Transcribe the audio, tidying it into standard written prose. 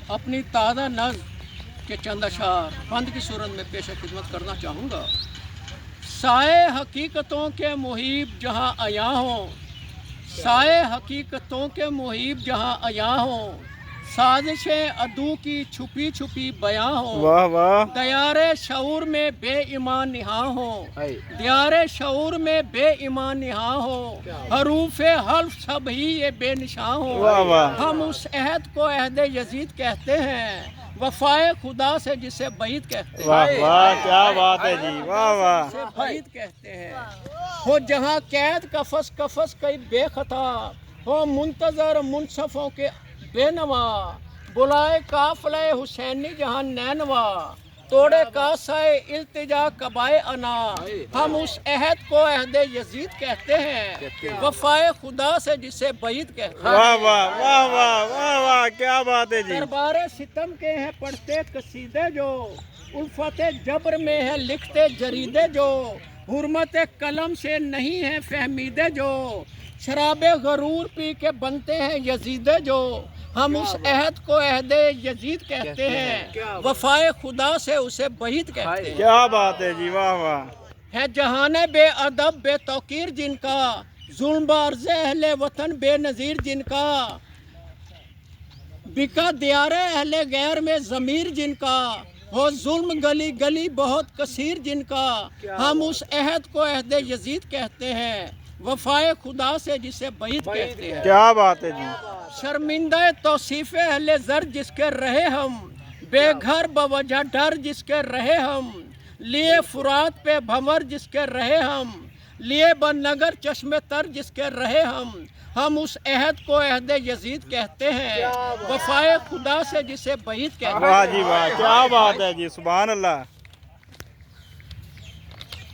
اپنی تازہ نظم کے چند اشعار بند کی صورت میں پیش خدمت کرنا چاہوں گا۔ سائے حقیقتوں کے محیب جہاں عیاں ہوں، سائے حقیقتوں کے محیب جہاں عیاں ہوں، سازشیں عدو کی چھپی چھپی بیاں ہوں، واہ واہ، دیار شعور میں بے ایمان نہاں ہوں، دیار شعور میں بے ایمان نہاں ہوں، حروف حلف سب ہی یہ بے نشاں ہوں۔ واہ واہ، ہم اس عہد کو عہد یزید کہتے ہیں، وفائے خدا سے جسے بعید کہتے ہیں، واہ واہ، کیا بات ہے جی، واہ واہ، جسے بعید کہتے ہیں۔ ہو جہاں قید کفس کفس کئی بے خطا، ہو منتظر منصفوں کے بے نوا، بلائے قافلہ حسینی جہاں نینوا، توڑے کاسائے التجا کبائے انا۔ ہم اس عہد کو عہد یزید کہتے ہیں، وفائے خدا سے جسے بعید کہتے ہیں۔ واہ واہ، واہ واہ، واہ واہ، کیا بات ہے جی، دربار ستم کے ہیں پڑھتے قصیدے جو، الفت جبر میں ہے لکھتے جریدے جو، حرمت قلم سے نہیں ہے فہمیدے جو، شراب غرور پی کے بنتے ہیں یزیدے جو۔ ہم اس عہد کو عہد یزید کہتے ہیں، وفائے خدا سے اسے بعید کہتے ہیں۔ کیا بات ہے جی، واہ واہ، ہے جہان بے ادب بے توقیر جن کا، ظلم بارز اہل وطن بے نظیر جن کا، بکا دیار اہل غیر میں ضمیر جن کا، ہو ظلم گلی گلی بہت کثیر جن کا۔ ہم اس عہد کو عہد یزید کہتے ہیں، وفائے خدا سے جسے بعید کہتے ہیں۔ کیا بات ہے جی، شرمندہ توصیف اہل زر جس کے رہے ہم، بے گھر بوجہ ڈر جس کے رہے ہم، لیے فرات پہ بھنور جس کے رہے ہم، لیے بن نگر چشم تر جس کے رہے ہم اس عہد کو عہد یزید کہتے ہیں، وفائے خدا سے جسے بعید کہتے ہیں۔ واہ جی واہ، کیا بات ہے جی، سبحان اللہ۔